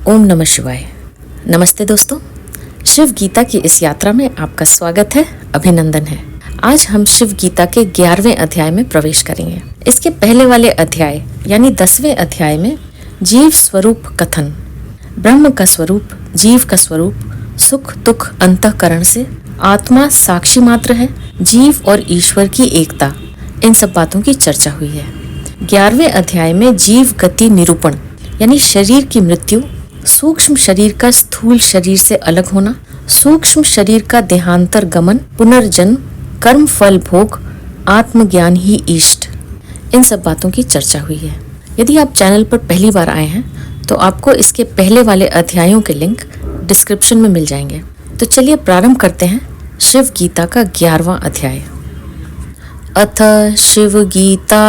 ओम नमः शिवाय। नमस्ते दोस्तों, शिव गीता की इस यात्रा में आपका स्वागत है, अभिनंदन है। आज हम शिव गीता के 11वें अध्याय में प्रवेश करेंगे। इसके पहले वाले अध्याय यानी 10वें अध्याय में जीव स्वरूप कथन, ब्रह्म का स्वरूप, जीव का स्वरूप, सुख दुख अंतःकरण से, आत्मा साक्षी मात्र है, जीव और ईश्वर की एकता, इन सब बातों की चर्चा हुई है। 11वें अध्याय में जीव गति निरूपण यानी शरीर की मृत्यु, सूक्ष्म शरीर का स्थूल शरीर से अलग होना, सूक्ष्म शरीर का देहांतर गमन, पुनर्जन्म, कर्म फल भोग, आत्मज्ञान ही इष्ट, इन सब बातों की चर्चा हुई है। यदि आप चैनल पर पहली बार आए हैं तो आपको इसके पहले वाले अध्यायों के लिंक डिस्क्रिप्शन में मिल जाएंगे। तो चलिए प्रारंभ करते हैं शिव गीता का 11वां अध्याय। अथ शिव गीता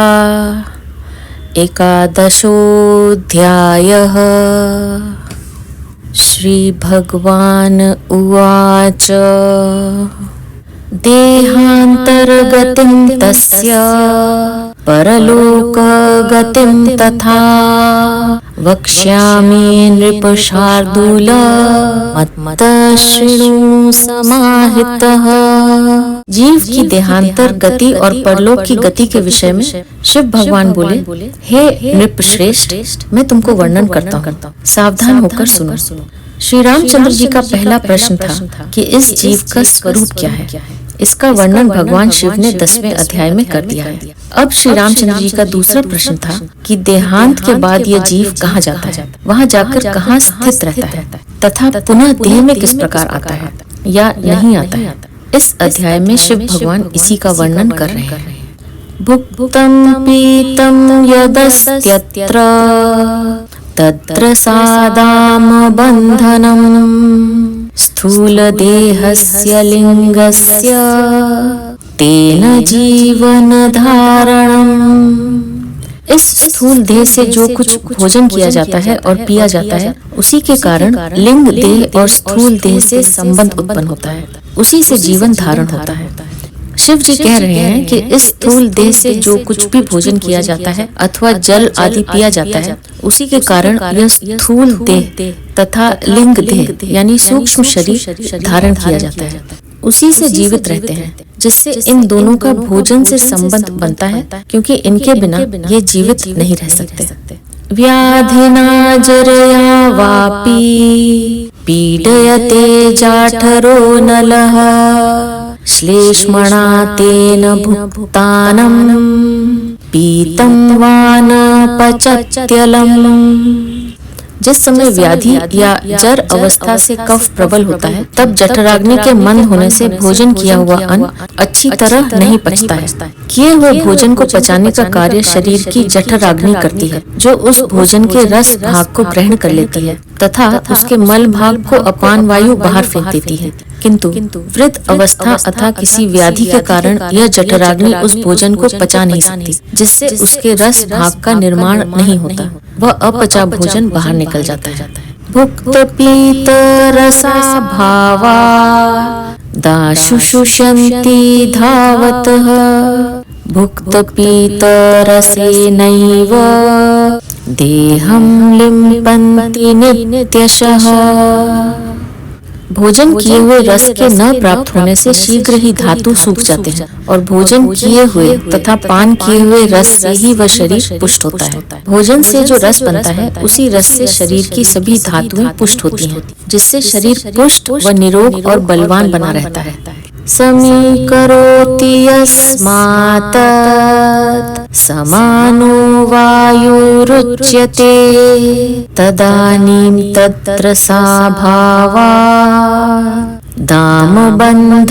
एकादशोऽध्यायः। श्री भगवान उवाच देहान्तरगतिं तस्य परलोकगतिं तथा वक्ष्यामि नृपशार्दूल मत्तः शृणु समाहितः। जीव की देहांतर गति और परलोक की गति के विषय में शिव भगवान बोले, हे नृपश्रेष्ठ, मैं तुमको वर्णन करता हूँ, सावधान होकर सुनो। श्री रामचंद्र जी का पहला प्रश्न था कि इस जीव का स्वरूप क्या है। इसका वर्णन भगवान शिव ने 10वें अध्याय में कर दिया है। अब श्री रामचंद्र जी का दूसरा प्रश्न था कि देहांत के बाद यह जीव कहाँ जाता है, वहाँ जाकर कहाँ स्थित रहता है तथा पुनः देह में किस प्रकार आता है या नहीं आता है। इस अध्याय में शिव भगवान इसी का वर्णन कर रहे हैं। भुक्तं पीतं यदस्त्यत्र तत्र सादाम बंधनम् स्थूलदेहस्य लिंगस्य तेन जीवन धारणम्। इस स्थूल देह से जो कुछ भोजन किया जाता है और पिया जाता है, उसी के कारण लिंग देह और स्थूल देह से संबंध उत्पन्न होता है, उसी से जीवन धारण होता है। शिव जी कह रहे हैं कि इस स्थूल देह से जो कुछ भी भोजन किया जाता है अथवा जल आदि पिया जाता है, उसी के कारण यह स्थूल देह तथा लिंग देह यानी सूक्ष्म शरीर धारण किया जाता है, उसी से जीवित रहते हैं, जिससे इन दोनों का भोजन से संबंध बनता है, क्योंकि इनके बिना ये जीवित नहीं रह सकते। व्याधिना जरया वापि पीडयते जाठरो नलः श्लेष्मणा तेन भुक्तानं पीतं वा न पचत्यलम्। जिस समय व्याधि या जर अवस्था से कफ प्रबल होता है, तब जठराग्नि के मंद होने से भोजन किया हुआ अन्न अच्छी तरह नहीं पचता है। किए हुए भोजन को पचाने का कार्य शरीर की जठराग्नि करती है, जो उस भोजन के रस भाग को ग्रहण कर लेती है तथा उसके मल भाग को अपान वायु बाहर फेंक देती है। किंतु वृद्ध अवस्था अथवा किसी व्याधि के कारण यह जठराग्नि उस भोजन को पचा नहीं सकती, जिससे उसके रस भाग का निर्माण नहीं होता, वह अपचा भोजन बाहर निकल जाता है। भुक्त पीत रसा भावा दाशुषुषन्ति धावतः भुक्त पीत रसेनैव देहं लिम्पन्ति नित्यशः। भोजन किए हुए रस के न प्राप्त होने से शीघ्र ही धातु सूख जाते हैं और भोजन किए हुए तथा पान किए हुए रस से ही वह शरीर पुष्ट होता है। भोजन से जो रस बनता है, उसी रस से शरीर की सभी धातुएं पुष्ट होती हैं, जिससे शरीर पुष्ट व निरोग और बलवान बना रहता है। समीकरोति यस्मात् समानो वायुरुच्यते तदानीं तत्र सा भावा दामबन्धनहानितः।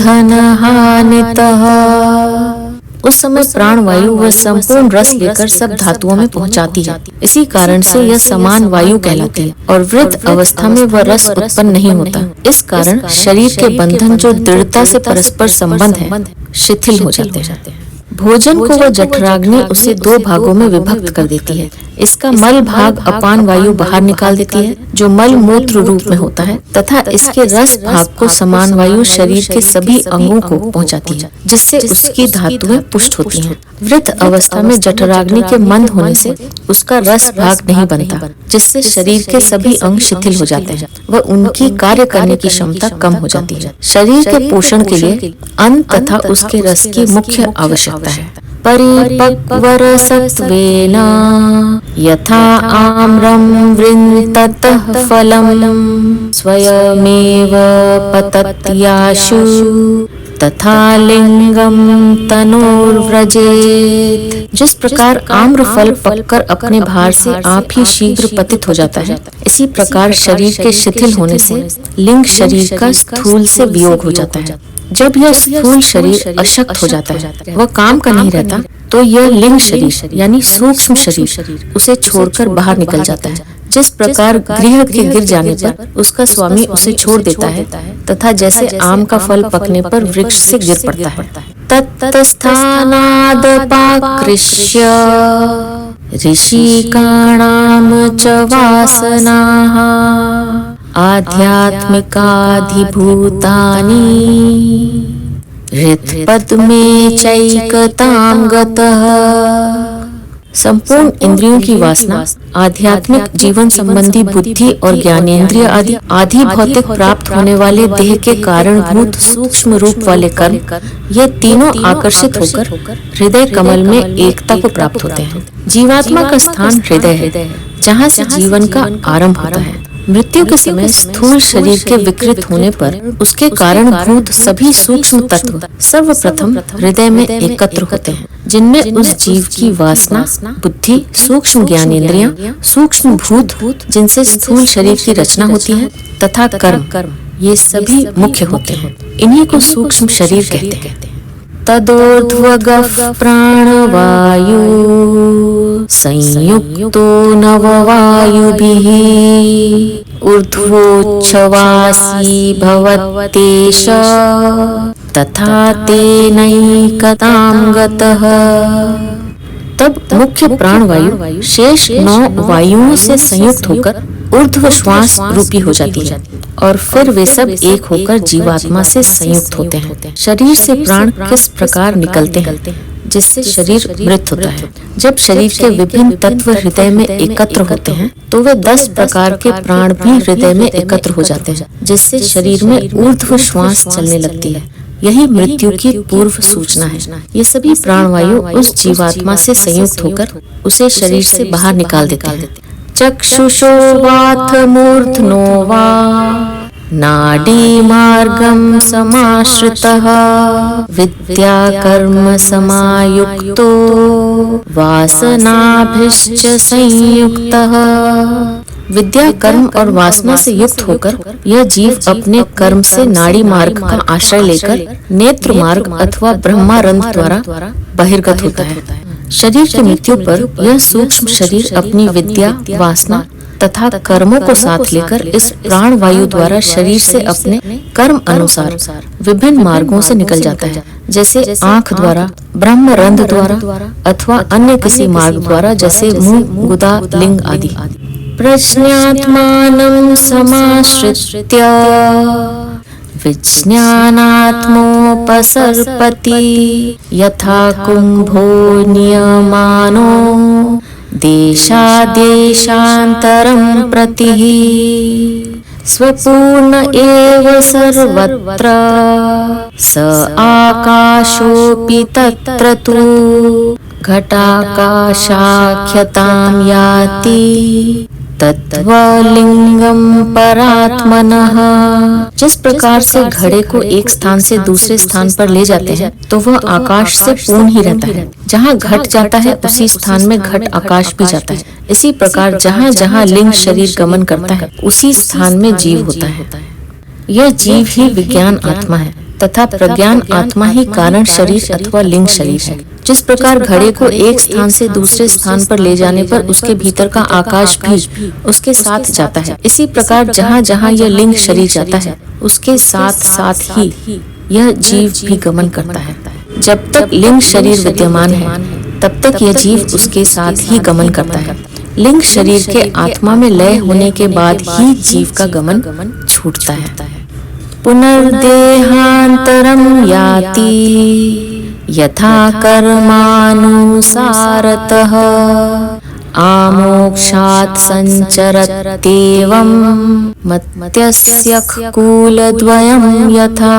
उस समय प्राण वायु वह संपूर्ण रस लेकर सब धातुओं में पहुंचाती है, इसी कारण से यह समान वायु कहलाती है और वृद्ध अवस्था में वह रस उत्पन्न नहीं होता। इस कारण शरीर के बंधन जो दृढ़ता से परस्पर संबंध है, शिथिल हो जाते हैं। भोजन को वह जठराग्नि उसे दो भागों में विभक्त कर देती है। इसका मल भाग अपान वायु बाहर निकाल देती है, जो मल मूत्र रूप में होता है, तथा इसके रस भाग को समान वायु शरीर के सभी अंगों को पहुंचाती है, जिससे उसकी धातुएं पुष्ट होती हैं। वृद्ध अवस्था में जठराग्नि के मंद होने से उसका रस भाग नहीं बनता, जिससे शरीर के सभी अंग शिथिल हो जाते हैं व उनकी कार्य करने की क्षमता कम हो जाती है। शरीर के पोषण के लिए अन्न तथा उसके रस की मुख्य आवश्यकता है। परिपक्वरसत्वेन यथा आम्रं वृन्ततः फलं स्वयमेव पतत्याशु तथा लिंगम तनोर्व्रजेत। जिस प्रकार आम्र फल पककर अपने भार से आप ही शीघ्र पतित हो जाता है, इसी प्रकार शरीर के शिथिल होने से लिंग शरीर का स्थूल से वियोग हो जाता है। जब यह स्थूल शरीर अशक्त हो जाता है, वह काम का नहीं रहता, तो यह लिंग शरीर यानी सूक्ष्म शरीर उसे छोड़कर बाहर निकल जाता है। जिस प्रकार गृह के गिर जाने पर उसका स्वामी उसे छोड़ देता है, तथा जैसे आम का फल पकने पर वृक्ष से गिर पड़ता है। तत्स्थानादपाकृष्य ऋषिकाणाम च वासनाः आध्यात्मिकाधिभूतानि हृत्पद्मे चैकतां गतः। संपूर्ण इंद्रियों की वासना, आध्यात्मिक जीवन संबंधी बुद्धि और ज्ञानेंद्रिय आदि भौतिक प्राप्त होने वाले देह के कारणभूत सूक्ष्म रूप वाले कर्म, ये तीनों आकर्षित होकर हृदय कमल में एकता को प्राप्त होते हैं। जीवात्मा का स्थान हृदय है, जहाँ से जीवन का आरंभ होता है। मृत्यु के समय स्थूल शरीर के विकृत होने पर उसके कारणभूत सभी सूक्ष्म तत्व सर्वप्रथम हृदय में एकत्र होते हैं, जिनमें उस जीव की वासना, बुद्धि, सूक्ष्म ज्ञानेंद्रियां, सूक्ष्म भूत जिनसे स्थूल शरीर की रचना होती है, तथा कर्म, ये सभी मुख्य होते हैं। इन्हीं को सूक्ष्म शरीर कहते हैं। तदोर्ध्वगः प्राणवायु संयुक्तो नववायुभिः ऊर्ध्वोच्छवासी भवत्येष तथा तेनैकतां गतः। तब मुख्य प्राणवायु शेष 9 वायुओं से संयुक्त होकर ऊर्ध्व श्वास रूपी हो जाती है, और फिर वे सब एक होकर जीवात्मा से संयुक्त होते हैं। शरीर से प्राण किस प्रकार निकलते हैं, जिससे शरीर मृत होता है। जब शरीर के विभिन्न तत्व हृदय में एकत्र होते हैं, तो वे 10 प्रकार के प्राण भी हृदय में एकत्र हो जाते हैं, जिससे शरीर में ऊर्ध्व श्वास चलने लगती है। यही मृत्यु की पूर्व सूचना है। ये सभी प्राणवायु उस जीवात्मा से संयुक्त होकर उसे शरीर से बाहर निकाल देते हैं। चक्षुषो वाथ मूर्धनो वा नाडी मार्गम समाश्रितः विद्या कर्म समायुक्तो वासनाभिश्च संयुक्तः। विद्या, कर्म और वासना से युक्त होकर यह जीव अपने कर्म से नाड़ी मार्ग का आश्रय लेकर नेत्र मार्ग अथवा ब्रह्मारंध्र द्वारा बहिर्गत होता है। शरीर की मृत्यु पर यह सूक्ष्म शरीर अपनी विद्या, वासना तथा कर्मों को साथ लेकर इस प्राण वायु द्वारा शरीर से अपने कर्म अनुसार विभिन्न मार्गों से निकल जाता है, जैसे आँख द्वारा, ब्रह्मरंध्र द्वारा अथवा अन्य किसी मार्ग द्वारा, जैसे मुंह, गुदा, लिंग आदि। प्रज्ञात्मानं समाश्रित्य विज्ञानात्मोपसर्पति यथा कुंभो नियमानो देशादेशान्तरं प्रति स्वपूर्ण एव सर्वत्र स आकाशोऽपि तत्र तु घटाकाशाख्यतां याति तत्त्वलिंगम परात्मनः। जिस प्रकार से घड़े को एक स्थान से दूसरे स्थान पर ले जाते हैं, तो वह आकाश से पूर्ण ही रहता है। जहाँ घट जाता है उसी स्थान में घट आकाश भी जाता है। इसी प्रकार जहाँ जहाँ लिंग शरीर गमन करता है, उसी स्थान में जीव होता है। यह जीव ही विज्ञान आत्मा है तथा प्रज्ञान आत्मा ही कारण शरीर अथवा लिंग शरीर है। जिस प्रकार घड़े को एक स्थान से दूसरे स्थान पर ले जाने पर उसके भीतर का आकाश भी उसके साथ जाता है, इसी प्रकार जहाँ जहाँ यह लिंग शरीर जाता है उसके साथ साथ ही यह जीव भी गमन करता है। जब तक लिंग शरीर विद्यमान है तब तक यह जीव उसके साथ ही गमन करता है। लिंग शरीर के आत्मा में लय होने के बाद ही जीव का गमन छूटता है। पुनर्देहांतरम याति यथा कर्मानुसारतः आमोक्षात् संचरत्येवं मत्यस्य कूलद्वयं यथा।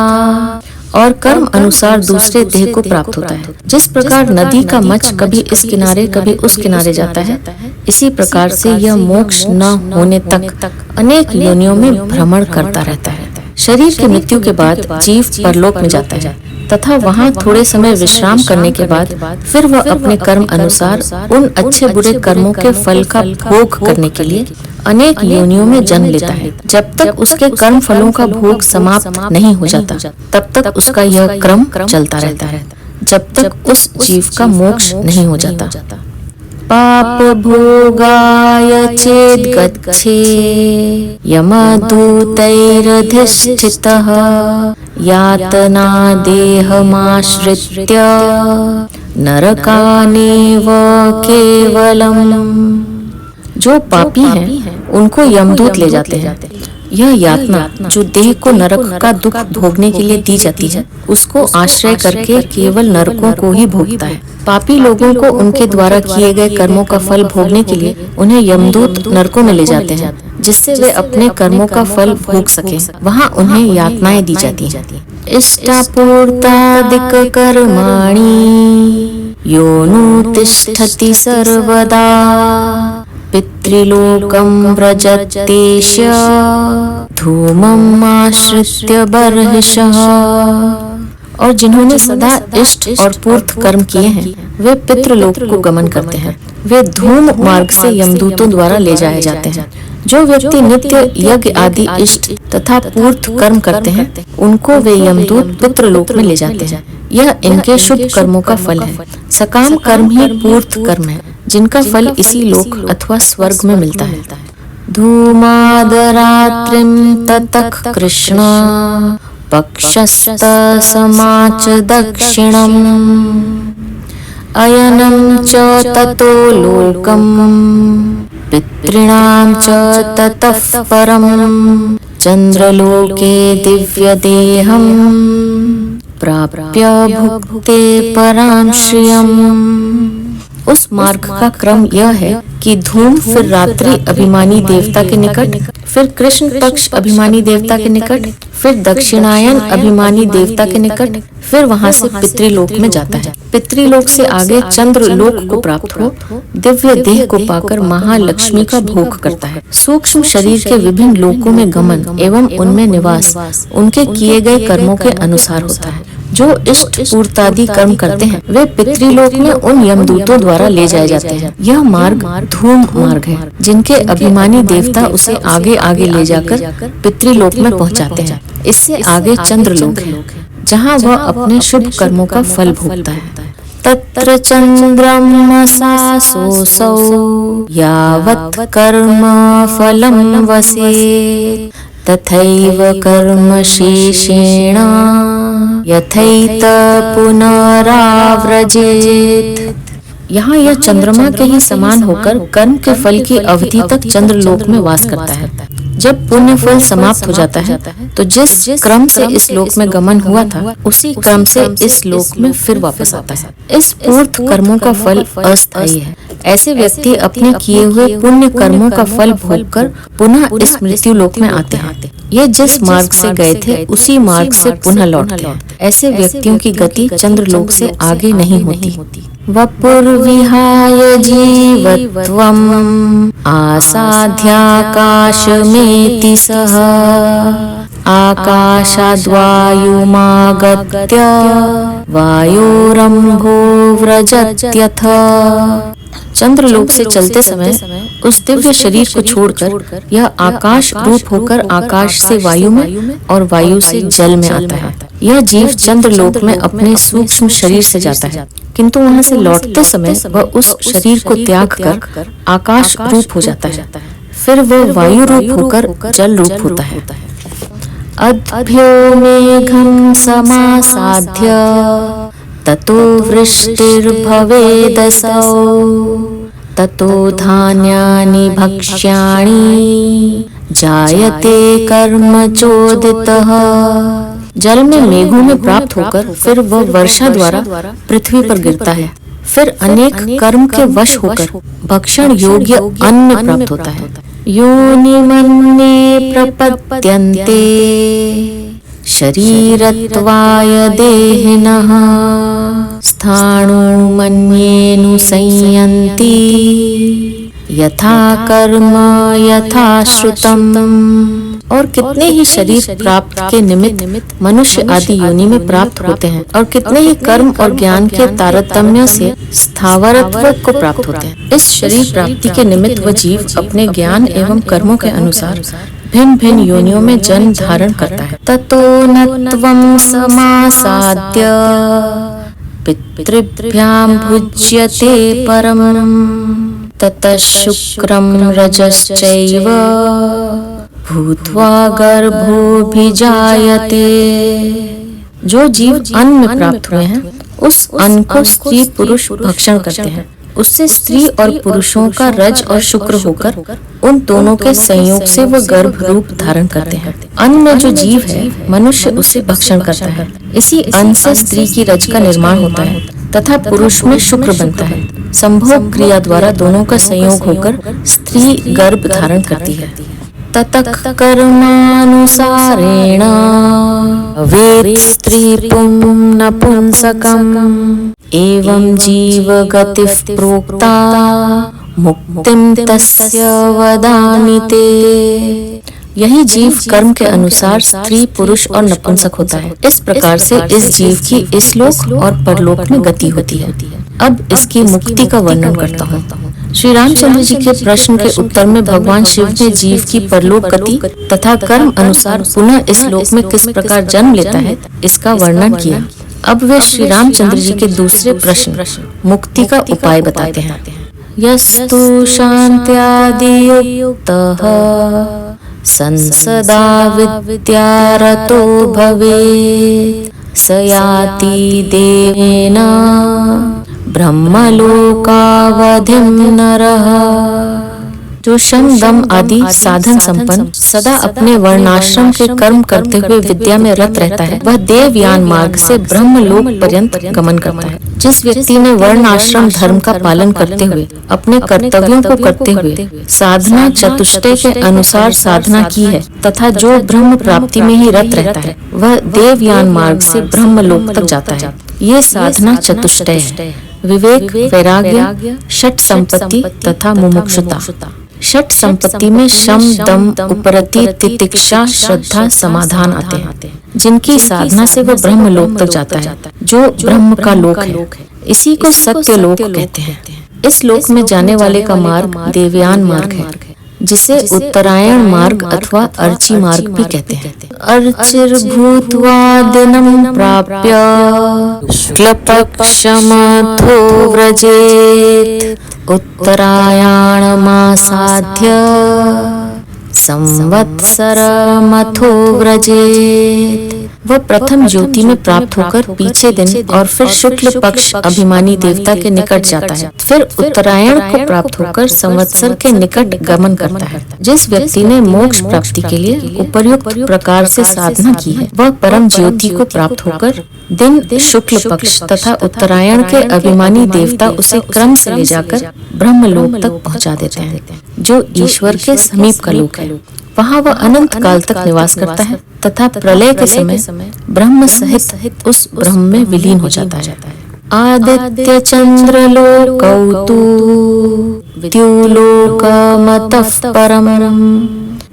और कर्म अनुसार दूसरे देह को प्राप्त होता है। जिस प्रकार नदी का मच कभी इस किनारे कभी उस किनारे जाता है, इसी प्रकार से यह मोक्ष न होने तक अनेक योनियों में भ्रमण करता रहता है। शरीर की मृत्यु के बाद जीव परलोक में जाता है तथा वहाँ थोड़े समय विश्राम करने के बाद फिर वह अपने कर्म अनुसार उन अच्छे बुरे कर्मों के फल का भोग करने के लिए अनेक योनियों में जन्म लेता है। जब तक उसके कर्म फलों का भोग समाप्त नहीं हो जाता तब तक उसका यह क्रम चलता रहता है, जब तक उस जीव का मोक्ष नहीं हो जाता। पाप भोगाय चेद गच्छे यमदूतैरधिष्ठितः यातना देहमाश्रित्य नरकानेव केवलम्। जो पापी हैं उनको यमदूत ले जाते हैं। यह यातना जो देह को नरक का दुख भोगने के लिए दी जाती है, उसको आश्रय करके केवल नरकों को ही भोगता है। पापी लोगों को उनके द्वारा किए गए कर्मों का फल भोगने के लिए उन्हें यमदूत नरकों में ले जाते हैं, जिससे वे अपने कर्मों का फल भोग सकें। वहाँ उन्हें यातनाएं दी जाती हैं। इष्टापूर्तादिक कर्माणि योनुतिष्ठति सर्वदा पितृलोकं व्रजत्येष्य धूमम् आश्रित्य बर्हिषः। और जिन्होंने सदा इष्ट और पूर्त कर्म किए हैं वे पितृलोक को गमन करते हैं। वे धूम मार्ग से यमदूतों द्वारा ले जाए जाते हैं। जो व्यक्ति नित्य यज्ञ आदि इष्ट तथा पूर्त कर्म करते हैं उनको वे यमदूत पितृलोक में ले जाते हैं। यह इनके शुभ कर्मों का फल है। सकाम कर्म ही पूर्त कर्म है, जिनका फल इसी लोक अथवा स्वर्ग में मिलता है। धूमादरात्रिं ततः कृष्ण पक्षस्तसमाच दक्षिणम् अयनं च ततो लोकम् पितॄणां च ततः परम् चंद्रलोके दिव्यदेहम् प्राप्य भुक्ते परां श्रियम्। उस मार्ग का क्रम यह है कि धूम फिर रात्रि अभिमानी देवता के निकट, फिर कृष्ण पक्ष अभिमानी देवता के निकट, फिर दक्षिणायन अभिमानी देवता के निकट, फिर वहां से पितृलोक में जाता है। पितृलोक से आगे चंद्रलोक को प्राप्त हो दिव्य देह को पाकर महालक्ष्मी का भोग करता है। सूक्ष्म शरीर के विभिन्न लोकों में गमन एवं उनमें निवास उनके किए गए कर्मों के अनुसार होता है। जो इष्ट पूर्तादि कर्म करते हैं वे पितृलोक में उन यमदूतों द्वारा ले जाए जाते हैं। यह मार्ग धूम मार्ग है, जिनके अभिमानी देवता उसे आगे आगे ले जाकर पितृलोक में पहुंचाते हैं। इससे आगे चंद्रलोक है, जहां वह अपने शुभ कर्मों का फल भोगता है। तत्र चंद्रमसासोऽसौ यावत् कर्म फलं वसेत् तथैव कर्म शेषेण यथैत पुनराव्रजेत्। यहाँ यह चंद्रमा के ही समान होकर कर्म के फल की अवधि तक चंद्रलोक में वास करता है। जब पुण्य फल समाप्त हो जाता है तो जिस क्रम से इस लोक में गमन हुआ था उसी क्रम से इस लोक में फिर वापस आता है। इस पूर्त कर्मों का फल अस्थायी है। ऐसे व्यक्ति अपने किए हुए पुण्य कर्मों का फल भोगकर पुनः इस मृत्यु लोक में आते हैं। ये जिस मार्ग से गए थे उसी मार्ग से पुनः लौटते हैं। ऐसे व्यक्तियों की गति चंद्रलोक से आगे नहीं होती। वपुर्विहाय जीवत्वम् आसाध्याकाशमेति सह आकाशाद्वायुमागत्य वायोरम्भो व्रजत्यथ। चंद्रलोक से चलते समय उस दिव्य शरीर को छोड़कर यह आकाश रूप होकर आकाश से वायु में और वायु से जल में आता है। यह जीव चंद्रलोक में अपने सूक्ष्म शरीर से जाता है, किंतु वहां से लौटते समय वह उस शरीर को त्याग कर आकाश रूप हो जाता है। फिर वह वायु रूप होकर जल रूप होता है। अद्भ्यो मेघं समासाद्य ततो वृष्टिर्भवेदसौ ततो धान्यानि भक्ष्याणि जायते कर्म चोदितः। जल में मेघों में प्राप्त होकर फिर वह वर्षा द्वारा पृथ्वी पर गिरता है। फिर अनेक कर्म के वश होकर भक्षण योग्य अन्न प्राप्त होता है। योनिमन्ये प्रपद्यन्ते शरीरत्वाय देहिनः स्थाणु मन्येनु संयन्ति यथा कर्म यथा श्रुतम्। और कितने ही शरीर प्राप्त के निमित्त मनुष्य आदि योनि में प्राप्त होते हैं, और कितने ही कर्म और ज्ञान के तारतम्य से स्थावरत्व को प्राप्त होते हैं। इस शरीर प्राप्ति के निमित्त वह जीव अपने ज्ञान एवं कर्मों के अनुसार भिन्न भिन्न योनियों में जन्म धारण करता है। ततो नत्वं समासाद्य पितृभ्यां भुज्यते परम ततः शुक्रं रजश्चैव भूत्वा गर्भोऽभिजायते। जो जीव अन्न में प्राप्त हुए हैं उस अन्न को स्त्री पुरुष भक्षण करते हैं। उससे स्त्री और पुरुषों का रज और शुक्र होकर उन दोनों के संयोग से वह गर्भ रूप धारण करते हैं। अन्न में जो जीव है मनुष्य उसे भक्षण करता है। इसी अन्न से स्त्री की रज का निर्माण होता है तथा पुरुष में शुक्र बनता है। संभोग क्रिया द्वारा दोनों का संयोग होकर स्त्री गर्भ धारण करती है। ततः कर्मानुसारेण वेद स्त्री नपुंसकम् एवं जीव गतिः प्रोक्ता मुक्तिं तस्य वदामि ते। यही जीव कर्म के अनुसार स्त्री पुरुष और नपुंसक होता है। इस प्रकार से इस जीव की इस लोक और परलोक में गति होती है। अब इसकी मुक्ति का वर्णन करता हूँ। श्री रामचंद्र जी के प्रश्न के उत्तर में भगवान शिव ने जीव की परलोक गति तथा कर्म अनुसार पुनः इस लोक में किस प्रकार जन्म लेता है इसका वर्णन किया। अब वे श्री रामचंद्र जी के दूसरे प्रश्न मुक्ति का उपाय बताते हैं। यस्तु शान्त्यादियुक्तः संसदा विद्यारतो भवेत् स याति देवेन ब्रह्मलोकावधिं नरः। जो शम दम आदि साधन संपन्न सदा अपने वर्णाश्रम के कर्म करते हुए विद्या में रत रहता है वह देवयान मार्ग से ब्रह्मलोक पर्यंत गमन करता है। जिस व्यक्ति ने वर्णाश्रम धर्म का पालन करते हुए अपने कर्तव्यों को करते हुए साधना चतुष्टय के अनुसार साधना की है तथा जो ब्रह्म प्राप्ति में ही रत रहता है वह देवयान मार्ग से ब्रह्मलोक तक जाता है। ये साधना चतुष्टय है। विवेक, वैराग्य, षट संपत्ति तथा मुमुक्षुता। षट संपत्ति में शम दम उपरति तितिक्षा श्रद्धा समाधान आते हैं, जिनकी साधना से वह ब्रह्म लोक तक जाता है जो ब्रह्म का लोक है। इसी को सत्य लोक कहते हैं। इस लोक में जाने वाले का मार्ग देवयान मार्ग है, जिसे उत्तरायण मार्ग अथवा अर्ची मार्ग भी कहते हैं। अर्चिर्भूत्वा दिनं प्राप्य शुक्लपक्षमथो व्रजेत् उत्तरायणमासाद्य संवत्सरमथो व्रजेत्। वह प्रथम ज्योति में प्राप्त होकर पीछे दिन और फिर शुक्ल पक्ष अभिमानी देवता के निकट जाता है, फिर उत्तरायण को प्राप्त होकर संवत्सर के निकट गमन करता है। जिस व्यक्ति ने मोक्ष प्राप्ति के लिए उपर्युक्त प्रकार से साधना की है वह परम ज्योति को प्राप्त होकर दिन शुक्ल पक्ष तथा उत्तरायण के अभिमानी देवता उसे क्रम से ले जाकर ब्रह्मलोक तक पहुँचा देते हैं, जो ईश्वर के समीप का लोक है। वहाँ वह अनंत काल तक निवास करता है तथा प्रलय के समय ब्रह्म सहित उस ब्रह्म में विलीन हो जाता है। आदित्य चंद्र लोकौ तु द्युलोकमतः परम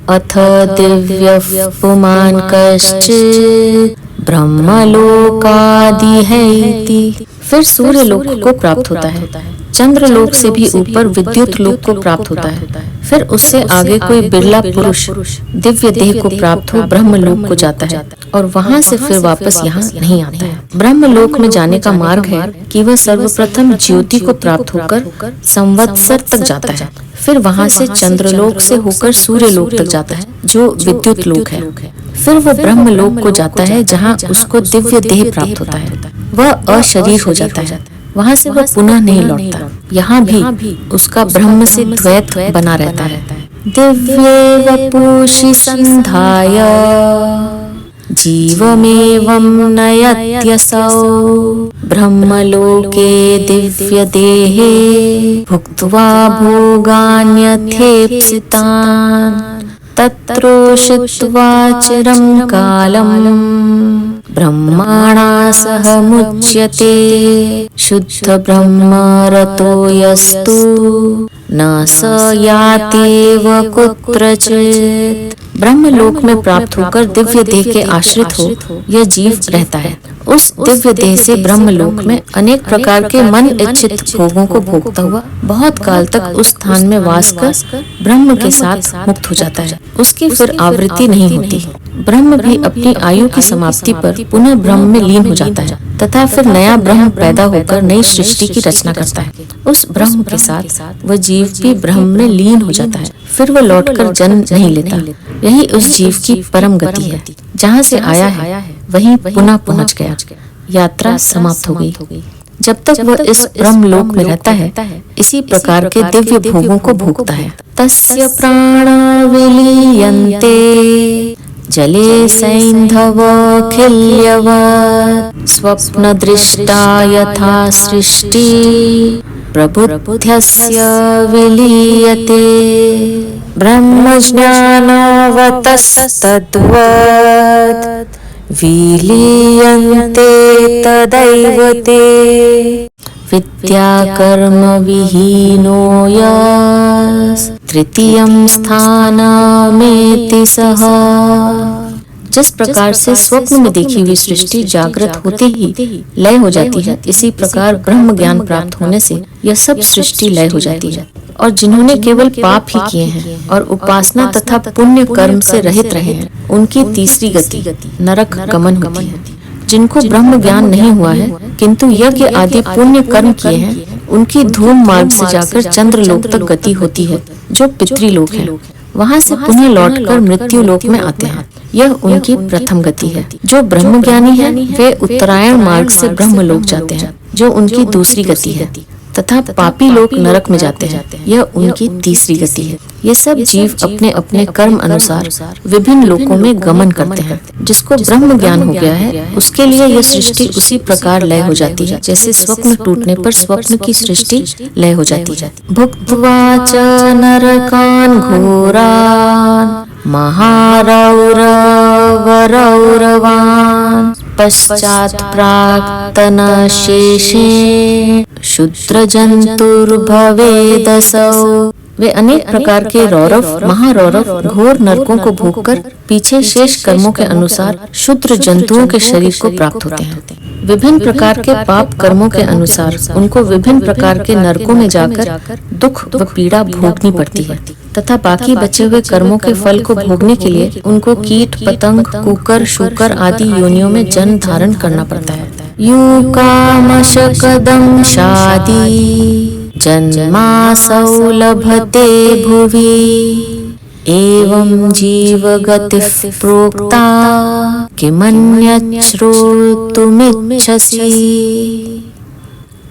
अथ दिव्य पुमान् कश्चित् ब्रह्मलोकादिहैति। फिर सूर्य लोक को प्राप्त होता है, चंद्र लोक से भी ऊपर विद्युत लोक को प्राप्त होता है, फिर उससे आगे कोई बिरला पुरुष दिव्य देह को प्राप्त हो ब्रह्म लोक को जाता है और वहाँ से फिर वापस यहाँ नहीं आता है। ब्रह्म लोक में जाने का मार्ग है कि वह सर्वप्रथम ज्योति को प्राप्त होकर संवत्सर तक जाता है, फिर वहाँ से चंद्रलोक से होकर सूर्य लोक तक जाता है जो विद्युत लोक है, फिर वह ब्रह्म लोक को जाता है जहाँ उसको दिव्य देह प्राप्त होता है। वह अशरीर हो जाता है, वहां से वह पुनः नहीं लौटता। यहाँ भी उसका ब्रह्म से द्वैत बना रहता है। दिव्ये वपुषि संधाय जीवमेवं नयत्यसौ ब्रह्मलोके दिव्य देहे भुक्त्वा भोगान्यथेप्सितान् तत्रोषित्वा चिरं कालम् ब्रह्माणा सह मुच्यते शुद्ध ब्रह्म रतो यस्तु न स यातेव कुत्रचित्। ब्रह्मलोक में प्राप्त होकर दिव्य देह के आश्रित हो यह जीव रहता है। उस दिव्य देह से ब्रह्मलोक में अनेक प्रकार के मन इच्छित भोगों को भोगता हुआ बहुत काल तक उस स्थान में वास कर ब्रह्म के साथ मुक्त हो जाता है। उसकी फिर आवृत्ति नहीं होती। ब्रह्म भी अपनी आयु की समाप्ति पर पुनः ब्रह्म में लीन हो जाता है तथा फिर नया ब्रह्म पैदा होकर नई सृष्टि की रचना करता है। उस ब्रह्म के साथ वह जीव भी ब्रह्म में लीन हो जाता है। फिर वह लौटकर जन्म नहीं लेता। यही उस जीव की परम गति है। जहाँ से आया है वहीं पुनः पहुँच गया। यात्रा समाप्त हो गई। जब तक वह इस ब्रह्म लोक में रहता है इसी प्रकार के दिव्य भोगों को भोगता है। तस्य प्राणा विलीयन्ते जले सैन्धवखिल्यवत् स्वप्न दृष्टा यथा सृष्टि प्रबुद्धस्य विलीयते ब्रह्मज्ञानवतस्तद्वत् विलीयन्ते तदैव ते विद्या कर्म विहीनो तृतीयं स्थानमेति सः। जिस प्रकार से स्वप्न में देखी हुई सृष्टि जागृत होते ही लय हो जाती है, इसी प्रकार ब्रह्म ज्ञान प्राप्त होने से यह सब सृष्टि लय हो जाती है। और जिन्होंने केवल पाप ही किए हैं और उपासना तथा पुण्य कर्म से रहित रहे हैं, उनकी तीसरी गति नरक गमन होती है। जिनको ब्रह्म ज्ञान नहीं हुआ है किंतु यज्ञ आदि पुण्य कर्म किए हैं, उनकी धूम मार्ग से जाकर चंद्रलोक तक गति होती है, जो पितृलोक है। वहाँ से पुनः लौटकर मृत्यु लोक में आते हैं। यह उनकी प्रथम गति है। जो ब्रह्मज्ञानी है वे उत्तरायण मार्ग से ब्रह्मलोक जाते हैं, जो उनकी दूसरी गति है, तथा पापी लोग नरक में जाते हैं। यह उनकी तीसरी गति है। ये सब जीव अपने अपने कर्म अनुसार विभिन्न लोकों में गमन करते हैं। जिसको ब्रह्म ज्ञान हो गया है उसके लिए यह सृष्टि उसी प्रकार लय हो जाती है जैसे स्वप्न टूटने पर स्वप्न की सृष्टि लय हो जाती है। भुक्त्वा च नरकान् घोरान् महारौरवरौरवान् पश्चात् प्राक्तन शेषे शूद्र जंतुर्भवेदसौ। वे अनेक प्रकार के रौरव महारौरव घोर नरकों को भोगकर पीछे शेष कर्मों के अनुसार शूद्र जंतुओं के शरीर को प्राप्त होते हैं। विभिन्न प्रकार के पाप कर्मों के अनुसार उनको विभिन्न प्रकार के नरकों में जाकर दुख व पीड़ा भोगनी पड़ती है तथा बाकी बचे हुए कर्मों के फल को भोगने के लिए उनको कीट पतंग कुकर शूकर आदि योनियों में जन्म धारण करना पड़ता है। युकामशकदं शादी जन्मासौ लभते भुवि एवं जीवगतिः प्रोक्ता किमन्यत् श्रोतुमिच्छसि।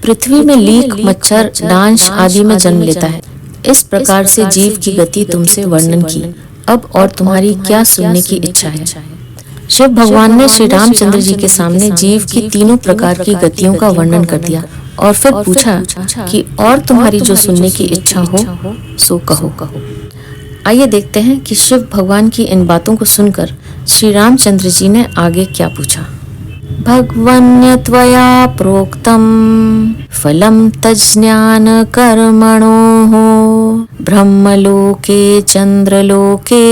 पृथ्वी में लीक मच्छर डांश आदि में जन्म लेता है। इस प्रकार से जीव की गति तुमसे वर्णन की। अब और तुम्हारी क्या सुनने की इच्छा है? शिव भगवान ने श्री रामचंद्र जी के सामने जीव की तीनों प्रकार की गतियों का वर्णन कर दिया और फिर पूछा कि और तुम्हारी जो सुनने की इच्छा हो सो कहो। आइए देखते हैं कि शिव भगवान की इन बातों को सुनकर श्री रामचंद्र जी ने आगे क्या पूछा। भगवन्यत्वया प्रोक्तम फलम तज्ज्ञान कर्मणोः ब्रह्मलोके चंद्रलोके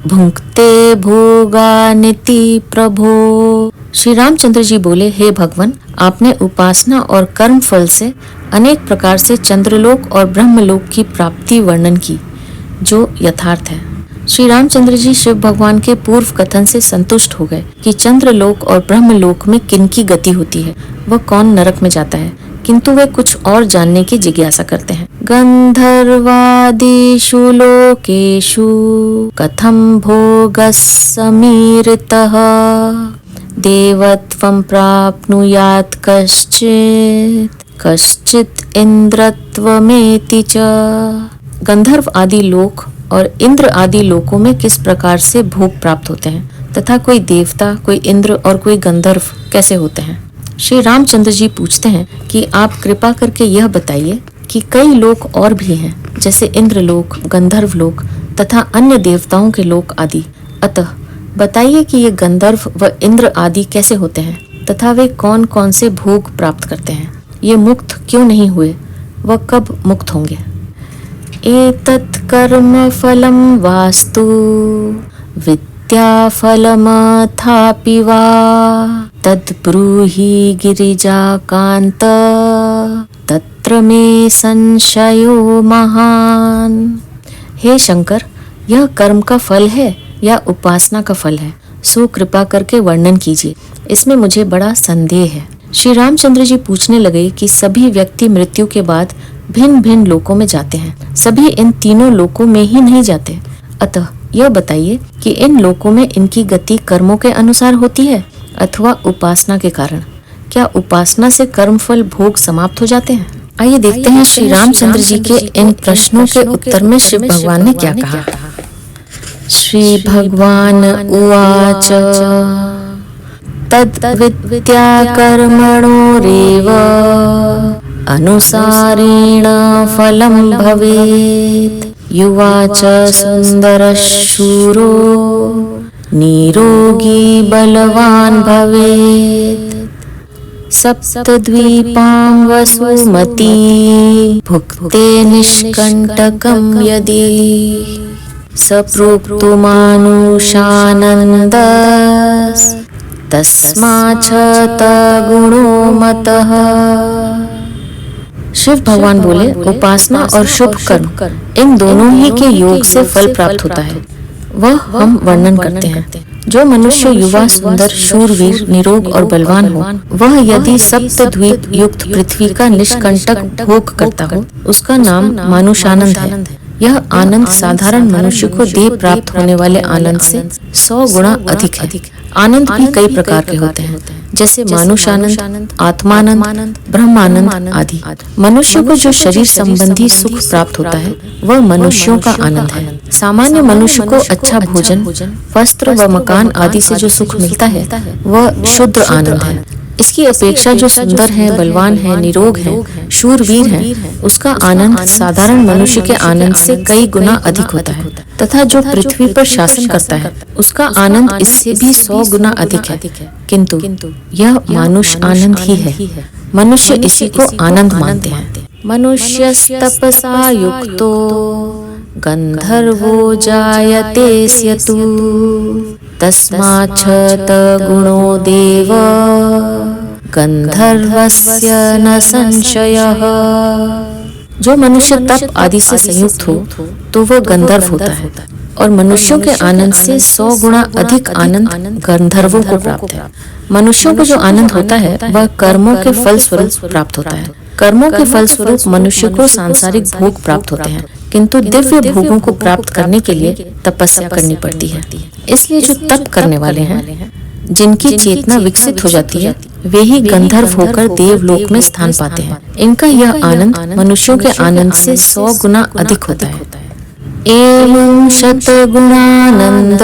भुंक्ते भोगानिति प्रभो। श्री रामचंद्र जी बोले, हे भगवान, आपने उपासना और कर्म फल से अनेक प्रकार से चंद्रलोक और ब्रह्मलोक की प्राप्ति वर्णन की, जो यथार्थ है। श्री रामचंद्र जी शिव भगवान के पूर्व कथन से संतुष्ट हो गए कि चंद्रलोक और ब्रह्मलोक में किनकी गति होती है, वह कौन नरक में जाता है, किंतु वे कुछ और जानने की जिज्ञासा करते हैं। गंधर्वादिषु लोकेषु कथम भोगः समीरितः देवत्वं प्राप्नुयात् कश्चित् इंद्रत्वमेति च। गंधर्व आदि लोक और इंद्र आदि लोकों में किस प्रकार से भोग प्राप्त होते हैं तथा कोई देवता, कोई इंद्र और कोई गंधर्व कैसे होते हैं? श्री रामचंद्र जी पूछते हैं कि आप कृपा करके यह बताइए कि कई लोक और भी हैं, जैसे इंद्र लोक, गंधर्व लोक तथा अन्य देवताओं के लोक आदि। अतः बताइए कि ये गंधर्व व इंद्र आदि कैसे होते हैं तथा वे कौन कौन से भोग प्राप्त करते हैं, ये मुक्त क्यों नहीं हुए, वह कब मुक्त होंगे? एतत् कर्म फलं वास्तु विद्याफलमथापि वा तद्ब्रूहि गिरिजाकान्त तत्र मे संशयो महान। हे शंकर, यह कर्म का फल है या उपासना का फल है, सो कृपा करके वर्णन कीजिए, इसमें मुझे बड़ा संदेह है। श्री रामचंद्र जी पूछने लगे कि सभी व्यक्ति मृत्यु के बाद भिन्न भिन्न लोकों में जाते हैं, सभी इन तीनों लोकों में ही नहीं जाते। अतः यह बताइए कि इन लोकों में इनकी गति कर्मों के अनुसार होती है अथवा उपासना के कारण? क्या उपासना से कर्मफल भोग समाप्त हो जाते हैं? आइए देखते हैं श्री रामचंद्र जी के इन प्रश्नों के उत्तर में शिव भगवान ने क्या कहा। श्री भगवान उवाच तद्विद्या कर्मणोरेव अनुसारेण फलं भवेत्। युवा च सुन्दरशूरो निरोगी बलवान् भवेत्। सप्तद्वीपां वसुमती भुक्ते निष्कण्टकं यदि सप्रोक्तो मानुषानन्दस् तस्माच्च तगुणो मतः। शिव भगवान बोले, उपासना और शुभ कर्म इन दोनों ही के योग से फल प्राप्त होता है, वह हम वर्णन करते हैं। जो मनुष्य युवा, सुंदर, शूरवीर, निरोग और बलवान हो, वह यदि सप्तद्वीप युक्त पृथ्वी का निष्कंटक भोग करता हो, उसका नाम मानुषानंद है। यह आनंद साधारण मनुष्य को देह प्राप्त होने वाले आनंद से 100 गुना अधिक है। आनंद भी कई प्रकार के होते हैं, जैसे मानुषानंद, आत्मानंद, ब्रह्मानंद आदि। मनुष्य को जो शरीर संबंधी सुख प्राप्त होता है वह मनुष्यों का आनंद है। सामान्य मनुष्य को अच्छा भोजन, वस्त्र व मकान आदि से जो सुख मिलता है वह शुद्ध आनंद है। इसकी अपेक्षा जो सुंदर है, बलवान है, निरोग है, शूरवीर है, उसका आनंद साधारण मनुष्य के आनंद से कई गुना अधिक होता है। तथा जो पृथ्वी पर शासन करता है उसका आनंद इससे भी 100 गुना अधिक है। किंतु यह मानुष आनंद ही है। मनुष्य इसी को आनंद मानते हैं। मनुष्यस्तपसा युक्तो गंधर्वो जायते स्यतु तस्माच्च तगुणो देव गंधर्वस्य न संशयः। जो मनुष्य तप आदि से संयुक्त हो तो वह गंधर्व होता है और मनुष्यों के आनंद से 100 गुना अधिक आनंद गंधर्वों को प्राप्त है। मनुष्यों को जो आनंद होता है वह कर्मों के फल स्वरूप प्राप्त होता है। कर्मों के फल स्वरूप मनुष्य को सांसारिक भोग प्राप्त होते हैं, किंतु दिव्य भोगों को प्राप्त करने के लिए तपस्या करनी पड़ती है। इसलिए जो तप करने वाले हैं, जिनकी चेतना विकसित हो जाती है, वे ही गंधर्व होकर देवलोक में स्थान पाते हैं। इनका यह आनंद मनुष्यों के आनंद से 100 गुना अधिक होता है। एवं शतगुणानंद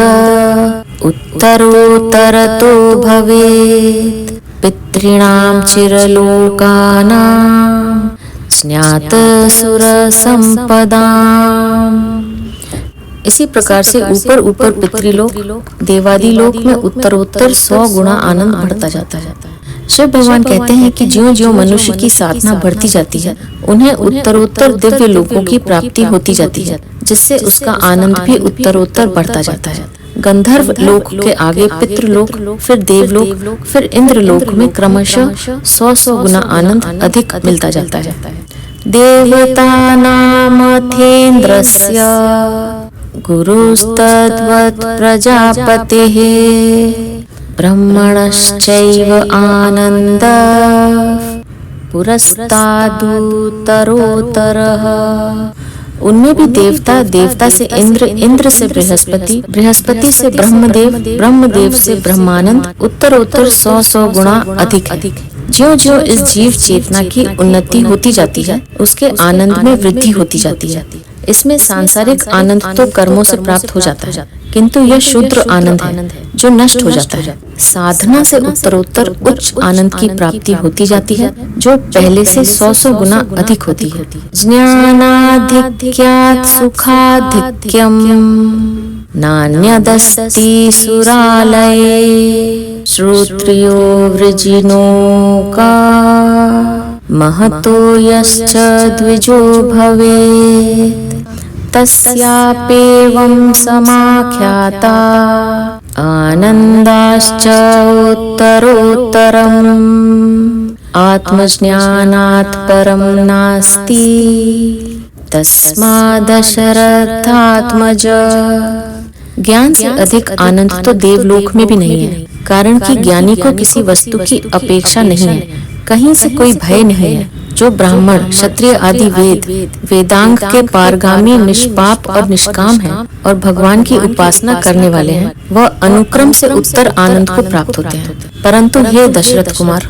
उत्तरोत्तरतो भवेत् पितॄणां चिरलोकानां ज्ञातसुरसंपदाम्। इसी प्रकार से ऊपर ऊपर पितृलोक, देवादिलोक में उत्तरोत्तर 100 गुना आनंद बढ़ता जाता है। शिव भगवान कहते हैं कि ज्यों-ज्यों मनुष्य की साधना बढ़ती जाती है, उन्हें उत्तरोत्तर दिव्य लोकों की प्राप्ति होती जाती है, जिससे उसका आनंद भी उत्तरोत्तर बढ़ता जाता है। गंधर्व लोक के आगे पितृलोक, फिर देवलोक, फिर इंद्रलोक में क्रमशः 100 गुना आनंद अधिक मिलता जाता है। देवतानामथेन्द्रस्य गुरुस्तद्वत् प्रजापतेः ब्रह्मणश्चैव आनंद पुरस्तादुत्तरोत्तरः उनमें भी देवता, देवता से इंद्र, इंद्र से बृहस्पति, बृहस्पति से ब्रह्मदेव, ब्रह्मदेव से ब्रह्मानंद उत्तरोत्तर 100 गुणा अधिक है। ज्यों ज्यों इस जीव चेतना की उन्नति होती जाती है, उसके आनंद में वृद्धि होती जाती है। इसमें सांसारिक आनंद तो कर्मों से प्राप्त हो जाता है, किंतु यह शुद्र आनंद है जो नष्ट हो जाता है। साधना से उत्तरोत्तर उच्च आनंद की प्राप्ति होती जाती है, जो पहले से 100 गुना अधिक होती है। ज्ञानाधिक्यात् सुखाधिक्यम् नान्यदस्ति सुरालये श्रोत्रियो वृजिनो का महतो यश्च द्विजो भवेत् तस्याप्येवं समाख्याता आनन्दाश्च उत्तरोत्तरम् आत्मज्ञानात् परं नास्ति तस्मादशरथात्मज। ज्ञान से अधिक आनंद तो देवलोक में भी नहीं है, कारण कि ज्ञानी को किसी वस्तु की अपेक्षा नहीं है, कहीं से कोई भय नहीं है। जो ब्राह्मण, क्षत्रिय आदि वेदांग के पारगामी, निष्पाप और निष्काम हैं और भगवान की उपासना करने वाले हैं, वह अनुक्रम से उत्तर आनंद को प्राप्त होते हैं। परंतु हे दशरथ कुमार,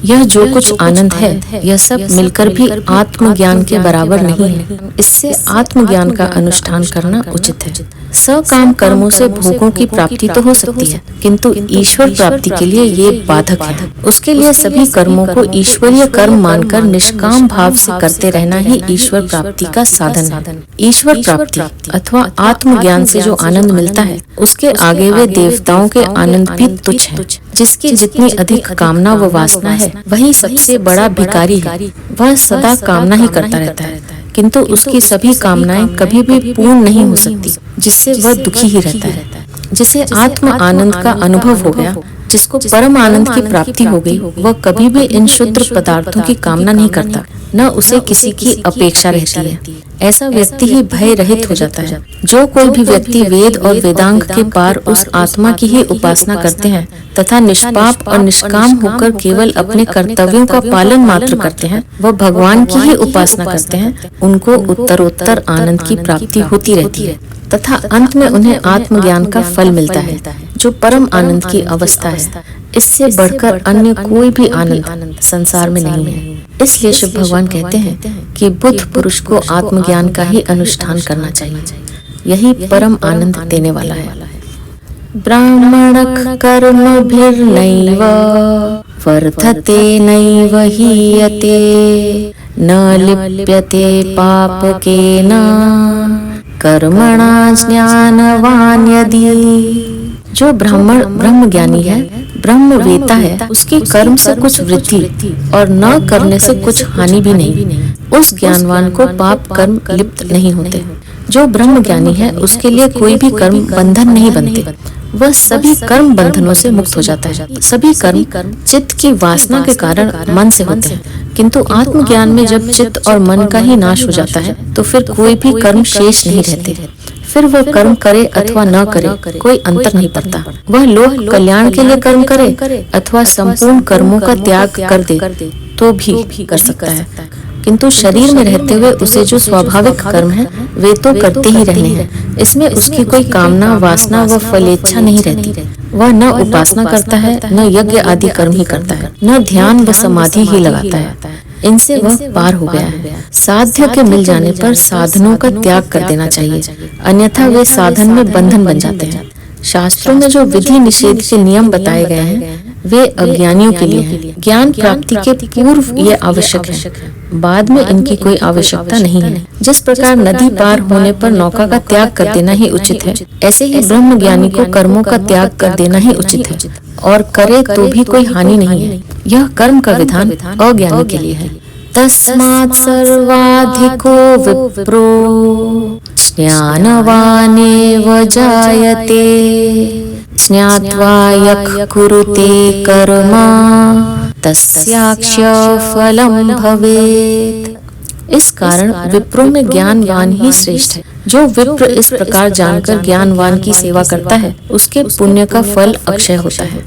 यह जो कुछ आनंद है, यह सब मिलकर भी आत्मज्ञान के बराबर नहीं है। इससे आत्मज्ञान का अनुष्ठान करना उचित है। सकाम कर्मों से भोगों की प्राप्ति तो हो सकती है, किंतु ईश्वर प्राप्ति के लिए ये बाधक है। उसके लिए सभी कर्मों को ईश्वरीय कर्म मानकर निष्काम भाव से करते रहना ही ईश्वर प्राप्ति का साधन है। ईश्वर प्राप्ति अथवा आत्मज्ञान से जो आनंद मिलता है, उसके आगे वे देवताओं के आनंद भी तुच्छ है। जिसकी जितनी अधिक कामना व वासना है, वही सबसे बड़ा भिखारी है। वह सदा कामना ही करता रहता है, किंतु उसकी सभी कामनाएं कभी भी पूर्ण नहीं हो सकती, जिससे वह दुखी ही रहता है। जिसे आत्म आनंद का अनुभव हो गया, जिसको परम आनंद की प्राप्ति हो गई, वह कभी भी इन शुद्र पदार्थों की कामना नहीं करता, न उसे किसी की अपेक्षा रहती है। ऐसा व्यक्ति ही भय रहित हो जाता है। जो कोई भी व्यक्ति वेद और वेदांग के पार उस आत्मा की ही उपासना करते हैं तथा निष्पाप और निष्काम होकर केवल अपने कर्तव्यों का पालन मात्र करते हैं, वह भगवान की ही उपासना करते हैं, उनको उत्तरोत्तर आनंद की प्राप्ति होती रहती है तथा अंत में उन्हें आत्मज्ञान का फल मिलता है, जो परम आनंद की अवस्था है। इससे बढ़कर अन्य कोई भी आनंद संसार में नहीं है। इसलिए शिव भगवान कहते हैं कि बुद्ध पुरुष को आत्मज्ञान का ही अनुष्ठान करना चाहिए, यही परम आनंद देने वाला है। ब्राह्मण कर्मभिर्नैव वर्धते नैव हीयते न लिप्यते पापकेन कर्मणा ज्ञानवान यदि। जो ब्राह्मण ब्रह्मज्ञानी है, ब्रह्मवेता है, उसके कर्म से कुछ वृद्धि और न करने से कुछ हानि भी नहीं। उस ज्ञानवान को पाप कर्म लिप्त नहीं होते। जो ब्रह्मज्ञानी है, उसके लिए कोई भी कर्म बंधन नहीं बनते। वह सभी कर्म बंधनों से मुक्त हो जाता है। सभी कर्म चित्त की वासना के कारण मन से होते हैं, किंतु आत्मज्ञान में जब चित्त और मन का ही नाश हो जाता है, तो फिर कोई भी कर्म शेष नहीं रहते। फिर वह कर्म करे अथवा न करे, कोई अंतर नहीं पड़ता। वह लोक कल्याण के लिए कर्म करे अथवा संपूर्ण कर्मों का त्याग कर दे तो भी कर सकता है, किंतु शरीर में रहते हुए उसे जो स्वाभाविक कर्म है, वे तो करते ही रहने हैं। इसमें उसकी कोई कामना, वासना व फलेच्छा नहीं रहती। वह न उपासना करता है, न यज्ञ आदि कर्म ही करता है, न ध्यान व समाधि ही लगाता है। इनसे वह पार हो गया है। साध्य के मिल जाने पर साधनों का त्याग कर देना चाहिए, अन्यथा वे साधन में बंधन बन जाते हैं। शास्त्रों में जो विधि निषेध के नियम बताए गए हैं, वे अज्ञानियों के लिए हैं। ज्ञान प्राप्ति के पूर्व ये आवश्यक है, बाद में इनकी कोई आवश्यकता नहीं है। जिस प्रकार नदी पार होने पर नौका का त्याग कर देना ही उचित है, ऐसे ही ब्रह्म ज्ञानी को कर्मों का त्याग कर देना ही उचित है, और करे तो भी कोई हानि नहीं है। यह कर्म का विधान अज्ञानी के लिए है। तस्मात् सर्वाधिको विप्रो ज्ञानवानेव जायते ज्ञात्वा यः कुरुते कर्म तस्याक्ष्य फलं भवेत्। इस कारण विप्रों में ज्ञानवान ही श्रेष्ठ है। जो विप्र इस प्रकार जानकर ज्ञानवान की सेवा करता है, उसके पुण्य का फल अक्षय होता है।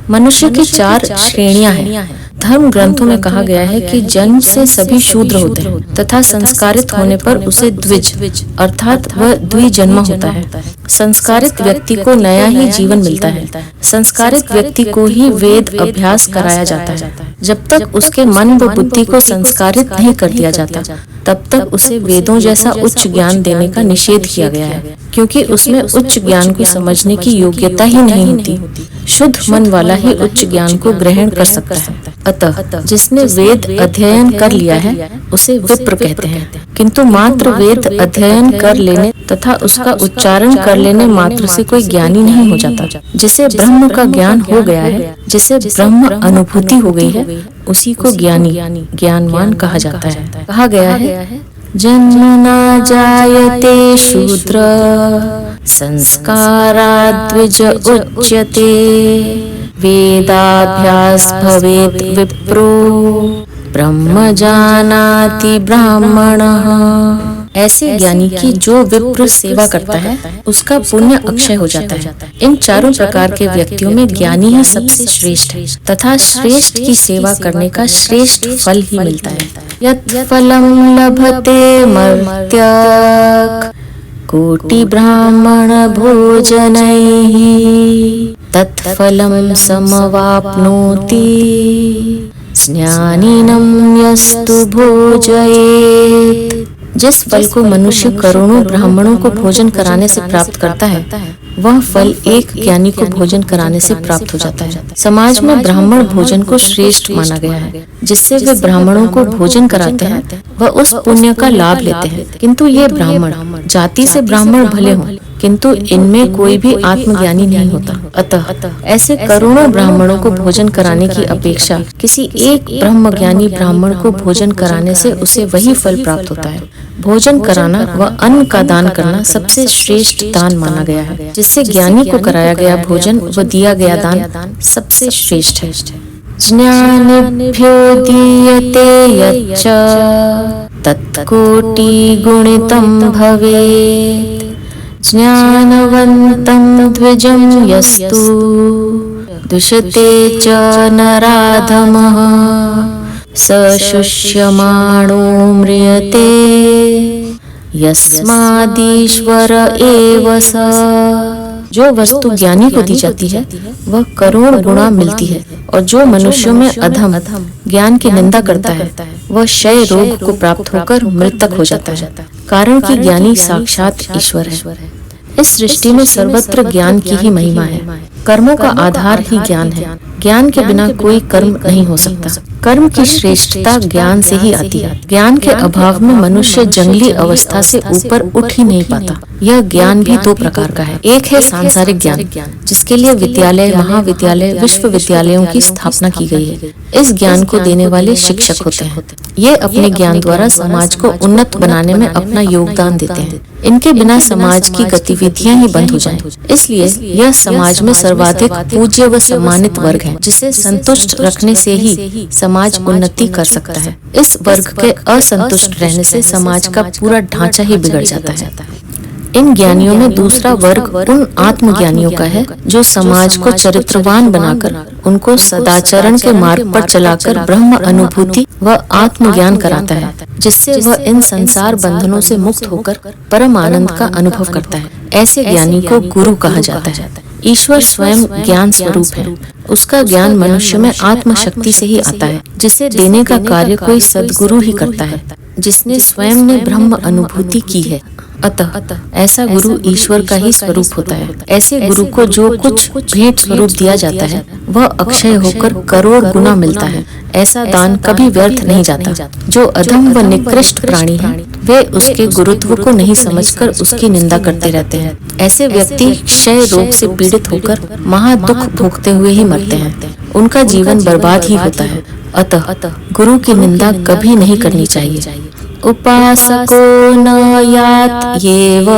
मनुष्य की 4 श्रेणियां हैं। धर्म ग्रंथों में कहा गया है कि जन्म से सभी शूद्र होते हैं तथा संस्कारित होने पर उसे द्विज अर्थात वह द्विजन्म होता है। संस्कारित व्यक्ति को नया ही जीवन मिलता है। संस्कारित व्यक्ति को ही वेद अभ्यास कराया जाता है। जब तक उसके मन व बुद्धि को संस्कारित नहीं कर दिया जाता तब तक उसे वेदों जैसा उच्च ज्ञान देने का निषेध किया गया है, क्योंकि उसमें उच्च ज्ञान को समझने की योग्यता ही नहीं होती। शुद्ध मन वाला ही उच्च ज्ञान को ग्रहण कर सकता है। अतः जिसने वेद अध्ययन कर लिया है उसे विप्र कहते हैं, किंतु मात्र वेद अध्ययन कर लेने तथा उसका उच्चारण कर लेने मात्र से कोई ज्ञानी नहीं हो जाता। जिसे ब्रह्म का ज्ञान हो गया है, जिसे ब्रह्म अनुभूति हो गई है, उसी को ज्ञानी ज्ञानवान कहा जाता है। कहा गया है जन्म न जायते शूद्र संस्काराद् द्विज उच्यते वेदाभ्यास भवेत् विप्रो ब्रह्म जानाति ब्राह्मणः। ऐसे ज्ञानी की जो विप्र सेवा करता है उसका पुण्य अक्षय हो जाता है। इन चारों प्रकार के व्यक्तियों में ज्ञानी ही सबसे श्रेष्ठ है तथा श्रेष्ठ की सेवा करने का श्रेष्ठ फल ही मिलता है। यत् फलम लभते मर्त्य कोटि ब्राह्मण भोजनैः तत्फलं समवाप्नोति ज्ञानिनं यस्तु भोजयेत्। जिस फल को मनुष्य करोड़ों ब्राह्मणों को भोजन कराने से प्राप्त करता है, वह फल एक ज्ञानी को भोजन कराने से प्राप्त हो जाता है। समाज में ब्राह्मण भोजन को श्रेष्ठ माना गया है। जिससे वे ब्राह्मणों को भोजन कराते हैं वह उस पुण्य का लाभ लेते हैं। किंतु ये ब्राह्मण जाति से ब्राह्मण भले हों, किंतु इनमें कोई भी आत्मज्ञानी नहीं होता। अतः ऐसे करोड़ों ब्राह्मणों को भोजन कराने की अपेक्षा किसी एक ब्रह्मज्ञानी ब्राह्मण को भोजन कराने से उसे वही फल प्राप्त होता है। भोजन कराना व अन्न का दान करना सबसे श्रेष्ठ दान माना गया है। जिससे ज्ञानी को कराया गया भोजन व दिया गया दान सबसे श्रेष्ठ है। ज्ञानिभ्यो दीयते यच्च तत्कोटि गुणितं भवेत् ज्ञानवन्तं द्विजं यस्तु दुष्यते च नराधमः स शुष्यमाणो म्रियते यस्मादीश्वर एव स। जो वस्तु ज्ञानी को दी जाती है वह करोड़ गुणा मिलती है, और जो मनुष्यों में अधम ज्ञान की निंदा करता है वह क्षय रोग को प्राप्त होकर मृतक हो जाता है। कारण कि ज्ञानी साक्षात ईश्वर है। इस सृष्टि में सर्वत्र ज्ञान की ही महिमा है। कर्मों का आधार ही ज्ञान है। ज्ञान के बिना कोई कर्म नहीं हो सकता। कर्म की श्रेष्ठता ज्ञान से ही आती है। ज्ञान के अभाव में मनुष्य जंगली अवस्था से ऊपर उठ ही नहीं पाता। यह ज्ञान भी दो प्रकार का है। एक है सांसारिक ज्ञान, जिसके लिए विद्यालय, महाविद्यालय, विश्वविद्यालयों की स्थापना की गई है। इस ज्ञान को देने वाले शिक्षक होते हैं। ये अपने ज्ञान द्वारा समाज को उन्नत बनाने में अपना योगदान देते हैं। इनके बिना समाज की गतिविधियां ही बंद हो जाएं। इसलिए यह समाज में सर्वाधिक पूज्य व सम्मानित वर्ग है, जिसे संतुष्ट रखने से ही समाज उन्नति कर सकता है। इस वर्ग के असंतुष्ट रहने से समाज का पूरा ढांचा ही बिगड़ जाता है। इन ज्ञानियों में दूसरा वर्ग उन आत्मज्ञानियों का है जो समाज को चरित्रवान बनाकर उनको सदाचरण के मार्ग पर चलाकर ब्रह्म अनुभूति व आत्मज्ञान कराता है, जिससे वह इन संसार बंधनों से मुक्त होकर परम आनंद का अनुभव करता है। ऐसे ज्ञानी को गुरु कहा जाता है। ईश्वर स्वयं ज्ञान स्वरूप है। उसका ज्ञान मनुष्य में आत्म शक्ति से ही आता है, जिसे देने का कार्य कोई सद्गुरु ही करता है, जिसने स्वयं ने ब्रह्म अनुभूति की है। अतः ऐसा गुरु ईश्वर का ही स्वरूप होता है। ऐसे गुरु को जो कुछ भेंट स्वरूप दिया जाता है वह अक्षय होकर करोड़ गुना मिलता है। ऐसा दान कभी व्यर्थ नहीं जाता। जो अधम व निकृष्ट प्राणी हैं, वे उसके गुरुत्व को नहीं समझकर उसकी निंदा करते रहते हैं। ऐसे व्यक्ति क्षय रोग से पीड़ित होकर महादुख भोगते हुए ही मरते हैं। उनका जीवन बर्बाद ही होता है। अतः गुरु की निंदा कभी नहीं करनी चाहिए। उपासको न यात येव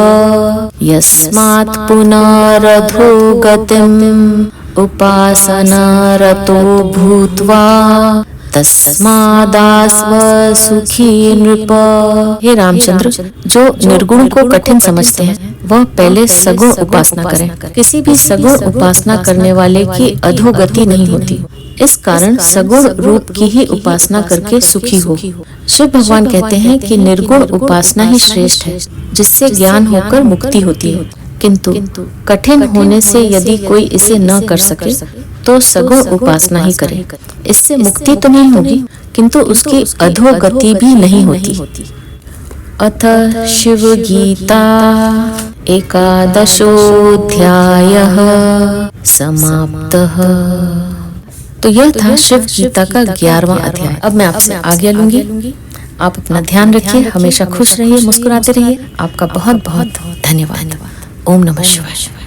यस्मात् पुनरधो गतिम् उपासनारतो भूत्वा तस्मादास्व सुखी नृप। हे रामचंद्र, जो निर्गुण को कठिन समझते हैं वह पहले सगुण उपासना करें। किसी भी सगुण उपासना करने वाले की अधोगति नहीं होती। इस कारण सगुण रूप की ही उपासना करके सुखी हो। शिव भगवान कहते हैं कि निर्गुण उपासना ही श्रेष्ठ है, जिससे ज्ञान होकर मुक्ति होती है। किंतु कठिन होने से यदि कोई इसे न कर सके तो सगुण उपासना ही करे। इससे मुक्ति तो नहीं होगी, किंतु उसकी अधोगति भी नहीं होती। अथ शिव गीता एकादशोऽध्यायः समाप्तः। तो यह था शिव गीता का 11वां अध्याय। अब मैं आपसे आज्ञा लूंगी। आप अपना ध्यान रखिए, हमेशा खुश रहिए, मुस्कुराते रहिए। आपका बहुत बहुत धन्यवाद। ओम नमः शिवाय।